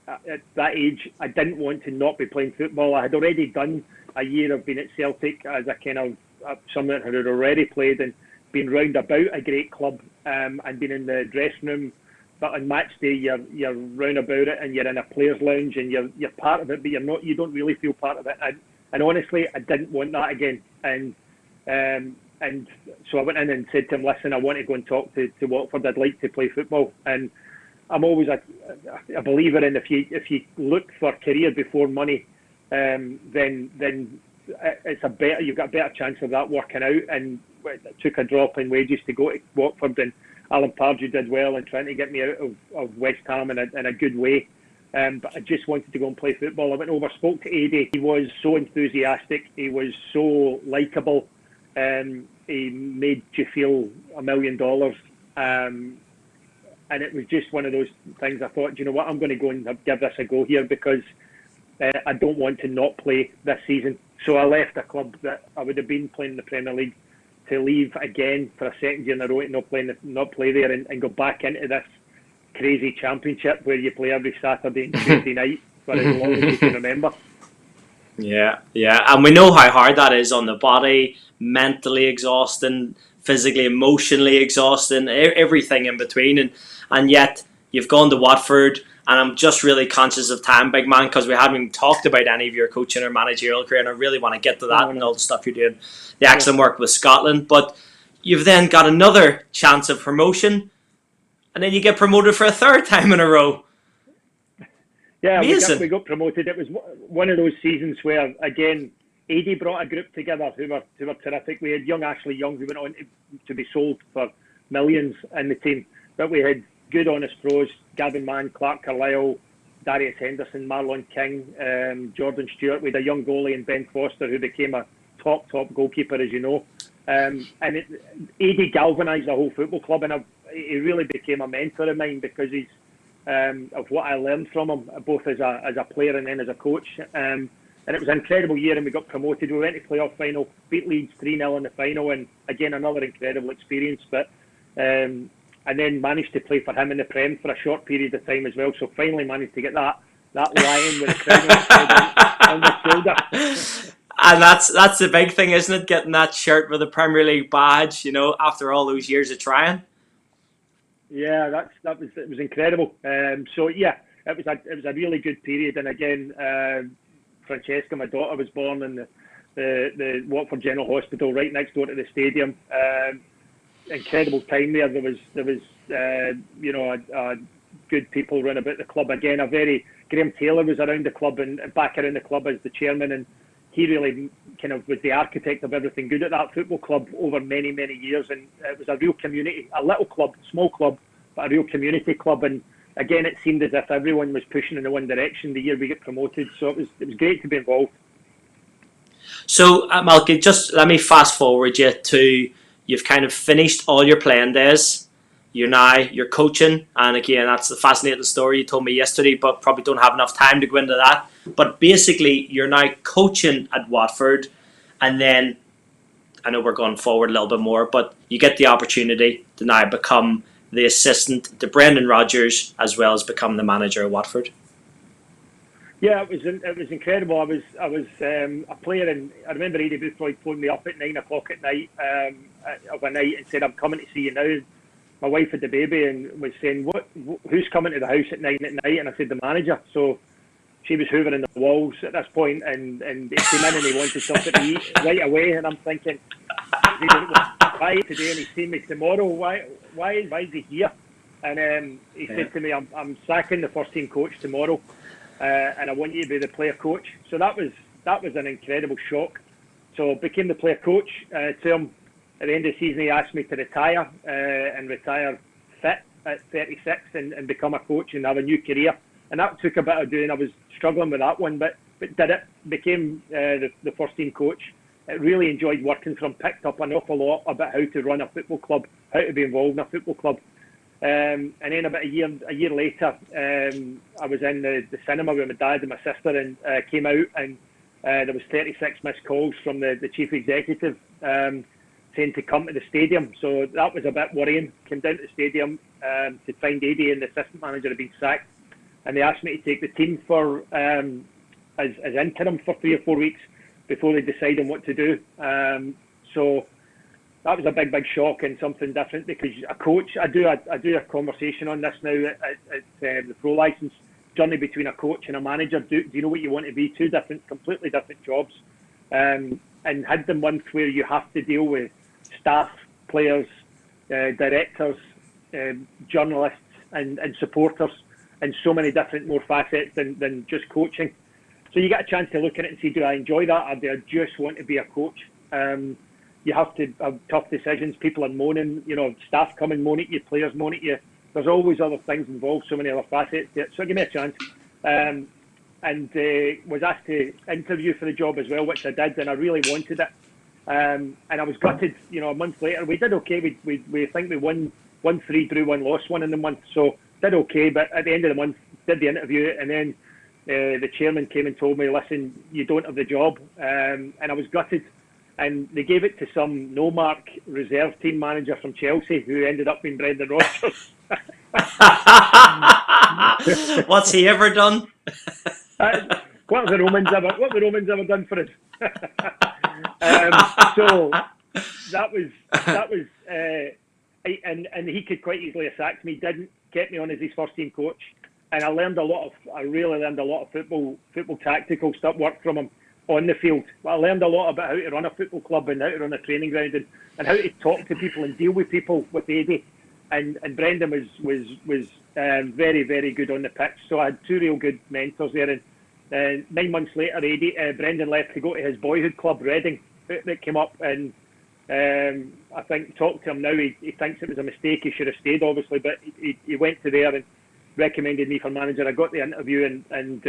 at that age I didn't want to not be playing football. I had already done a year of being at Celtic as a kind of someone who had already played and been round about a great club, and been in the dressing room, but on match day you're round about it and you're in a players lounge and you're part of it, but you don't really feel part of it. And honestly, I didn't want that again. And so I went in and said to him, listen, I want to go and talk to Watford. I'd like to play football. And I'm always a believer in if you look for career before money, then it's you've got a better chance of that working out. And it took a drop in wages to go to Watford, and Alan Pardew did well in trying to get me out of West Ham in a good way. But I just wanted to go and play football. I went over, spoke to Eddie. He was so enthusiastic. He was so likeable. He made you feel $1 million. And it was just one of those things. I thought, you know what, I'm going to go and give this a go here, because I don't want to not play this season. So I left a club that I would have been playing in the Premier League to leave again for a second year in a row to not play there and go back into this crazy Championship where you play every Saturday and Tuesday night for as long as you can remember. Yeah, and we know how hard that is on the body, mentally exhausting, physically, emotionally exhausting, everything in between, and yet you've gone to Watford. And I'm just really conscious of time, big man, because we haven't even talked about any of your coaching or managerial career, and I really want to get to that and all the stuff you're doing, the excellent work with Scotland. But you've then got another chance of promotion, and then you get promoted for a third time in a row. Yeah, we got promoted. It was one of those seasons where, again, Eddie brought a group together who were terrific. We had young Ashley Young, who went on to be sold for millions in the team, but we had good, honest pros: Gavin Mann, Clark Carlisle, Darius Henderson, Marlon King, Jordan Stewart. We had a young goalie in Ben Foster, who became a top goalkeeper, as you know. Eddie galvanised the whole football club, and he really became a mentor of mine because he's of what I learned from him, both as a player and then as a coach. And it was an incredible year, and we got promoted. We went to playoff final, beat Leeds 3-0 in the final, and again another incredible experience. But and then managed to play for him in the Prem for a short period of time as well. So finally managed to get that lion with a crown on the shoulder. And that's the big thing, isn't it? Getting that shirt with a Premier League badge, after all those years of trying. Yeah, it was incredible. So yeah, it was a really good period. And again, Francesca, my daughter, was born in the Watford General Hospital right next door to the stadium. Incredible time there. There was a good people run about the club. Again, Graham Taylor was around the club and back around the club as the chairman, and he really kind of was the architect of everything good at that football club over many, many years. And it was a real community, a little club, small club, but a real community club. And again, it seemed as if everyone was pushing in the one direction the year we get promoted. So it was great to be involved. So, Malky, just let me fast forward you to, you've kind of finished all your playing days. You're coaching, and again, that's the fascinating story you told me yesterday, but probably don't have enough time to go into that. But basically, you're now coaching at Watford, and then I know we're going forward a little bit more, but you get the opportunity to now become the assistant to Brendan Rodgers as well as become the manager of Watford. Yeah, it was incredible. I was a player, and I remember Eddie Boothroyd phoned me up at 9 o'clock at night of a night and said, "I'm coming to see you now." My wife had the baby and was saying, who's coming to the house at 9 at night? And I said, the manager. So she was hoovering the walls at this point, and he came in and he wanted something to eat right away. And I'm thinking, why today? And he's seeing me tomorrow. Why is he here? And he said to me, I'm sacking the first team coach tomorrow, and I want you to be the player coach. So that was an incredible shock. So I became the player coach to him. At the end of the season, he asked me to retire and retire fit at 36 and become a coach and have a new career. And that took a bit of doing. I was struggling with that one, but did it. Became the first team coach. I really enjoyed working for him. Picked up an awful lot about how to run a football club, how to be involved in a football club. And then about a year later, I was in the cinema with my dad and my sister, and came out, and there was 36 missed calls from the chief executive. Saying to come to the stadium, so that was a bit worrying. Came down to the stadium to find Eddie and the assistant manager had been sacked, and they asked me to take the team for as interim for 3 or 4 weeks before they decide on what to do. So that was a big shock and something different, because a coach, I do a conversation on this now at the pro license journey between a coach and a manager. Do you know what you want to be? Two completely different jobs, and had them once where you have to deal with staff, players, directors, journalists and supporters, and so many different more facets than just coaching. So you get a chance to look at it and see, do I enjoy that, or do I just want to be a coach? You have to have tough decisions. People are moaning, staff come and moan at you, players moan at you. There's always other things involved, so many other facets to it. So give me a chance. And was asked to interview for the job as well, which I did, and I really wanted it. And I was gutted, a month later. We did okay. We think we won 1-3, drew 1, lost 1 in the month, so did okay. But at the end of the month, did the interview, and then the chairman came and told me, listen, you don't have the job. And I was gutted. And they gave it to some no-mark reserve team manager from Chelsea, who ended up being Brendan Rodgers. What's he ever done? What have the Romans ever done for us? So that was, and he could quite easily have sacked me. Didn't, get me on as his first team coach, and I really learned a lot of football tactical stuff, work from him on the field. I learned a lot about how to run a football club and how to run a training ground, and how to talk to people and deal with people with Eddie. And Brendan was very, very good on the pitch. So I had two real good mentors there. And 9 months later, Brendan left to go to his boyhood club, Reading, that came up. And I think, talk to him now, he thinks it was a mistake. He should have stayed, obviously, but he went to there and recommended me for manager. I got the interview and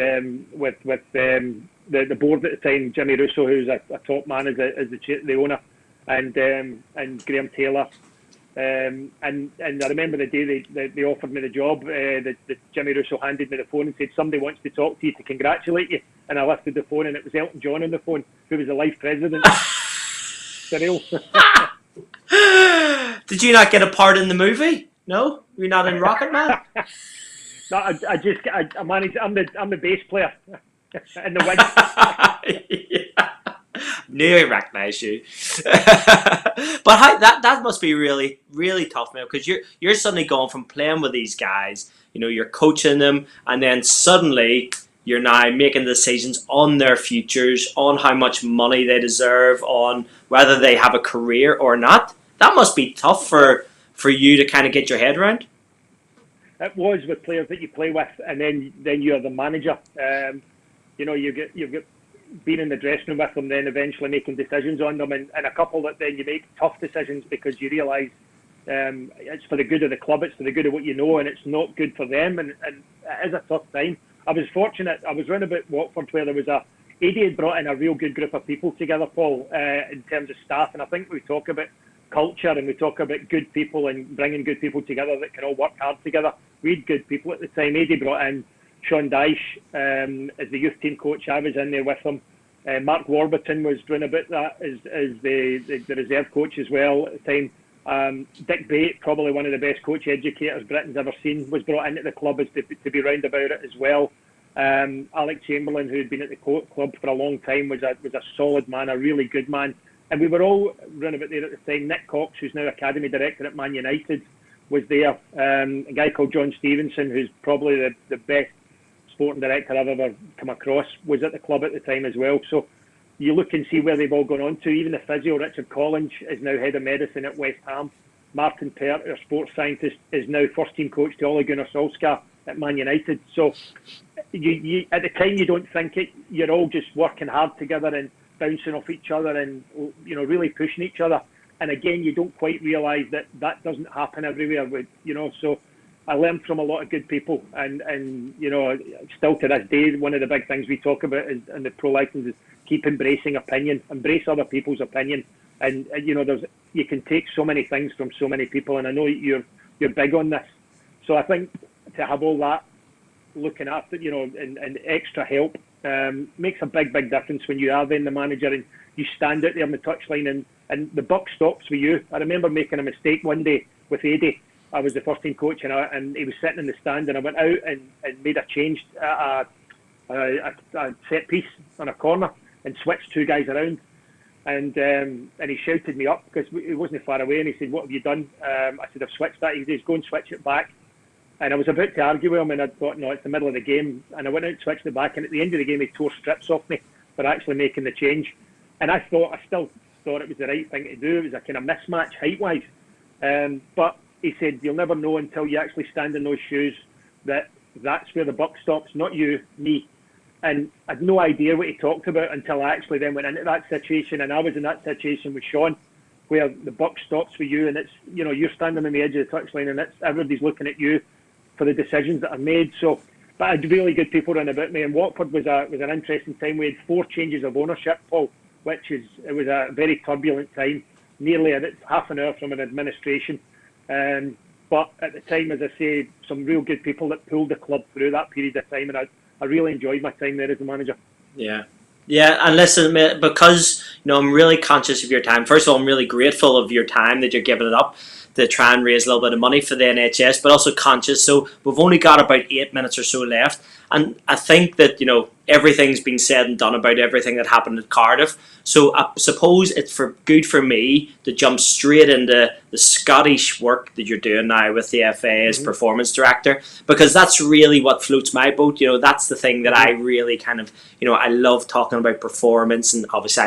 with the board at the time, Jimmy Russo, who's a top man as the owner, and Graham Taylor. And I remember the day they offered me the job, that Jimmy Russo handed me the phone and said, somebody wants to talk to you to congratulate you. And I lifted the phone, and it was Elton John on the phone, who was the life president. Surreal. Did you not get a part in the movie? No? Were you not in Rocket Man? No, I managed. I'm the bass player in the wing. Yeah. Knew I recognised you. But that must be really, really tough, man, because you're suddenly going from playing with these guys, you're coaching them, and then suddenly you're now making decisions on their futures, on how much money they deserve, on whether they have a career or not. That must be tough for you to kind of get your head around. It was with players that you play with, and then you're the manager. You get being in the dressing room with them, then eventually making decisions on them, and a couple that then you make tough decisions because you realise it's for the good of the club, it's for the good of what you know, and it's not good for them, and it is a tough time. I was fortunate. I was round about Watford where there was Eddie had brought in a real good group of people together, Paul, in terms of staff, and I think we talk about culture and we talk about good people and bringing good people together that can all work hard together. We had good people at the time. Eddie brought in Sean Dyche as the youth team coach. I was in there with him. Mark Warburton was doing a bit that as the reserve coach as well at the time. Dick Bate, probably one of the best coach educators Britain's ever seen, was brought into the club as to be round about it as well. Alex Chamberlain, who had been at the club for a long time, was a solid man, a really good man. And we were all round about there at the time. Nick Cox, who's now academy director at Man United, was there. A guy called John Stevenson, who's probably the best sporting director I've ever come across, was at the club at the time as well. So you look and see where they've all gone on to. Even the physio, Richard Collins, is now head of medicine at West Ham. Martin Pert, our sports scientist, is now first team coach to Ole Gunnar Solskjaer at Man United. So you at the time you don't think it. You're all just working hard together and bouncing off each other and really pushing each other. And again, you don't quite realise that doesn't happen everywhere. So I learned from a lot of good people, and still to this day, one of the big things we talk about in the pro license is keep embracing opinion, embrace other people's opinion, and you can take so many things from so many people, and I know you're big on this. So I think to have all that looking after, and extra help makes a big difference when you are then the manager and you stand out there on the touchline and the buck stops with you. I remember making a mistake one day with Eddie. I was the first team coach and he was sitting in the stand, and I went out and made a change, a set piece on a corner, and switched two guys around. And he shouted me up because he wasn't far away, and he said, "What have you done?" I said, "I've switched that." He said, "Go and switch it back." And I was about to argue with him, and I thought, no, it's the middle of the game. And I went out and switched it back, and at the end of the game, he tore strips off me for actually making the change. And I still thought it was the right thing to do. It was a kind of mismatch height-wise. But he said, you'll never know until you actually stand in those shoes that's where the buck stops, not you, me. And I had no idea what he talked about until I actually then went into that situation. And I was in that situation with Sean, where the buck stops with you, and it's, you're standing on the edge of the touchline, and everybody's looking at you for the decisions that are made. So, but I had really good people around about me, and Watford was an interesting time. We had 4 changes of ownership, Paul, it was a very turbulent time, nearly half an hour from an administration. But at the time, as I say, some real good people that pulled the club through that period of time, and I really enjoyed my time there as a manager. Yeah. Yeah, and listen, because I'm really conscious of your time. First of all, I'm really grateful of your time that you're giving it up to try and raise a little bit of money for the NHS, but also conscious. So we've only got about 8 minutes or so left, and I think that everything's been said and done about everything that happened at Cardiff. So I suppose it's good for me to jump straight into the Scottish work that you're doing now with the FA as performance director, because that's really what floats my boat. That's the thing that I really kind of, I love talking about performance, and obviously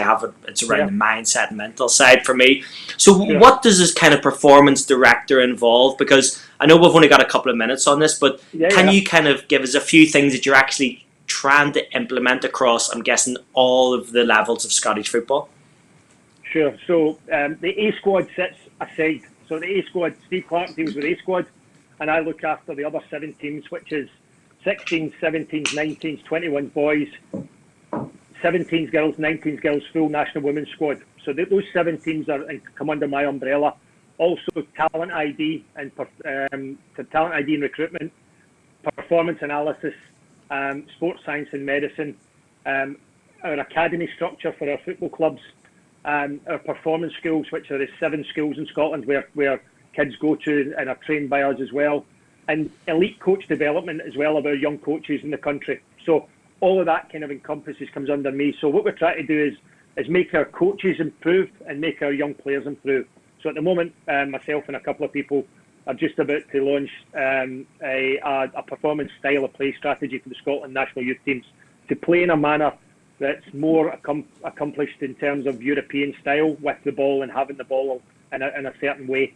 it's around the mindset and mental side for me. So what does this kind of performance director involve? Because I know we've only got a couple of minutes on this, but can you kind of give us a few things that you're actually trying to implement across, I'm guessing, all of the levels of Scottish football? Sure. So the A squad sits aside. So the A squad, Steve Clark deals with A squad, and I look after the other 7 teams, which is 16s, 17s, 19s, 21 boys, 17s girls, 19s girls, full national women's squad. So those 7 teams come under my umbrella. Also talent ID and talent ID and recruitment, performance analysis, sports science and medicine, our academy structure for our football clubs, our performance schools, which are the 7 schools in Scotland where kids go to and are trained by us as well, and elite coach development as well of our young coaches in the country. So all of that kind of comes under me. So what we're trying to do is make our coaches improve and make our young players improve. So at the moment, myself and a couple of people are just about to launch a performance style of play strategy for the Scotland national youth teams to play in a manner that's more accomplished in terms of European style with the ball and having the ball in a certain way.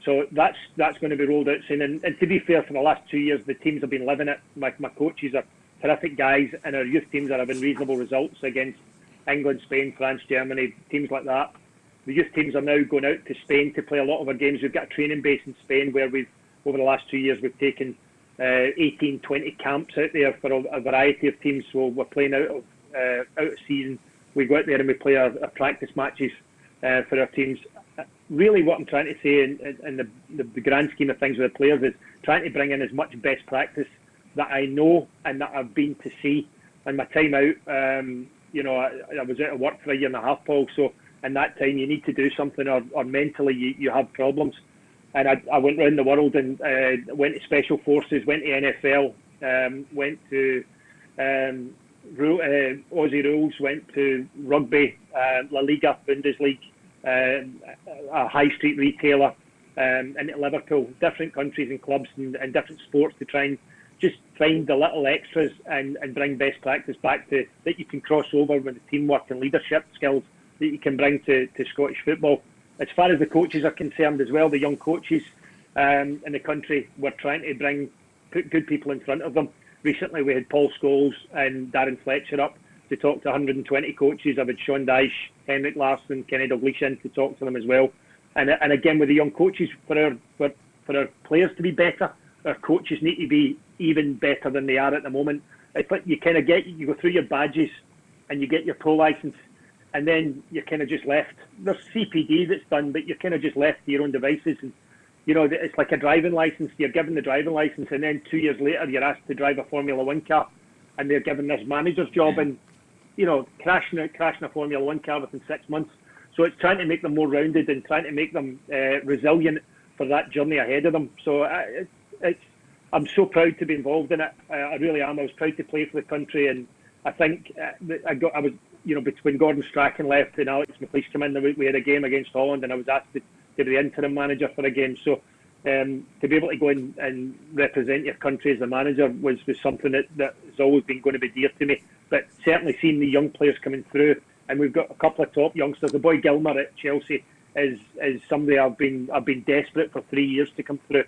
So that's going to be rolled out soon. And to be fair, for the last 2 years, the teams have been living it. My coaches are terrific guys, and our youth teams are having reasonable results against England, Spain, France, Germany, teams like that. The youth teams are now going out to Spain to play a lot of our games. We've got a training base in Spain where over the last 2 years, we've taken 18, 20 camps out there for a variety of teams. So we're playing out of season. We go out there and we play our practice matches for our teams. Really, what I'm trying to say in the grand scheme of things with the players is trying to bring in as much best practice that I know and that I've been to see. And my time out, I was out of work for 1.5 years, Paul. So in that time, you need to do something, or mentally you have problems. And I went around the world and went to special forces, went to NFL, went to Aussie rules, went to rugby, La Liga, Bundesliga, a high street retailer, into Liverpool, different countries and clubs and different sports to try and just find the little extras and bring best practice back to that you can cross over with the teamwork and leadership skills that you can bring to Scottish football. As far as the coaches are concerned as well, the young coaches in the country, we're trying to put good people in front of them. Recently, we had Paul Scholes and Darren Fletcher up to talk to 120 coaches. I've had Sean Dyche, Henrik Larsson, Kenny Dalglish in to talk to them as well. And again, with the young coaches, for our players to be better, our coaches need to be even better than they are at the moment. It's like you go through your badges and you get your pro license, and then you're kind of just left. There's CPD that's done, but you're kind of just left to your own devices. And it's like a driving license. You're given the driving license, and then 2 years later, you're asked to drive a Formula One car, and they're given this manager's job, and crashing a Formula One car within 6 months. So it's trying to make them more rounded and trying to make them resilient for that journey ahead of them. So I'm so proud to be involved in it. I really am. I was proud to play for the country, and I think I was between Gordon Strachan left and Alex McLeish came in, we had a game against Holland, and I was asked to be the interim manager for a game. So to be able to go in and represent your country as a manager was something that has always been going to be dear to me. But certainly seeing the young players coming through, and we've got a couple of top youngsters. The boy Gilmer at Chelsea is somebody I've been desperate for 3 years to come through.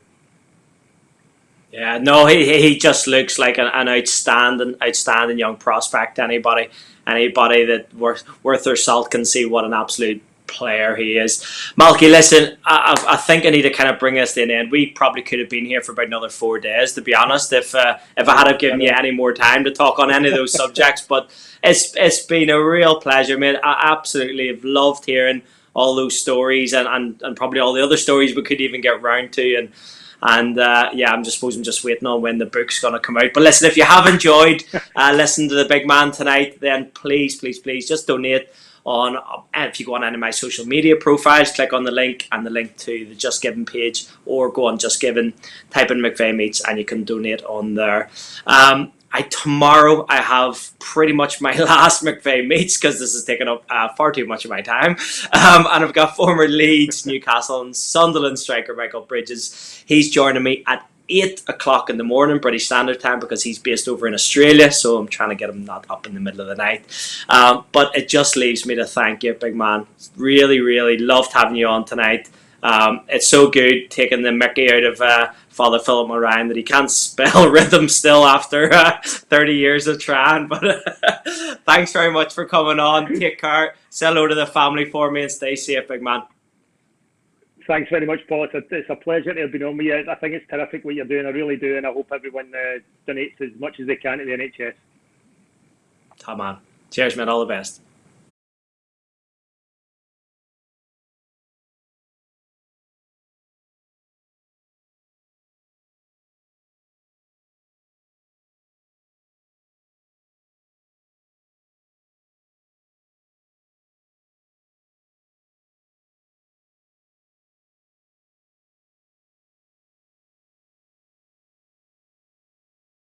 Yeah, no, he just looks like an outstanding young prospect. Anybody that worth their salt can see what an absolute player he is. Malky, listen, I think I need to kind of bring us to an end. We probably could have been here for about another 4 days, to be honest, if I had have given you any more time to talk on any of those subjects. But it's been a real pleasure, mate. I absolutely have loved hearing all those stories and probably all the other stories we could even get round to. And I'm just waiting on when the book's going to come out. But listen, if you have enjoyed listening to the big man tonight, then please just donate on. If you go on any of my social media profiles, click on the link and the link to the Just Giving page, or go on Just Giving, type in McVeigh Meets, and you can donate on there. Tomorrow I have pretty much my last McVeigh Meets because this has taken up far too much of my time. And I've got former Leeds, Newcastle and Sunderland striker Michael Bridges. He's joining me at 8 o'clock in the morning, British Standard Time, because he's based over in Australia, so I'm trying to get him not up in the middle of the night. But it just leaves me to thank you, big man. Really, really loved having you on tonight. It's so good taking the Mickey out of Father Philip Mulryne that he can't spell rhythm still after 30 years of trying. But thanks very much for coming on. Take care. Say hello to the family for me and stay safe, big man. Thanks very much, Paul. It's a pleasure to have been on with you. I think it's terrific what you're doing. I really do, and I hope everyone donates as much as they can to the NHS. Top man. Cheers, man. All the best.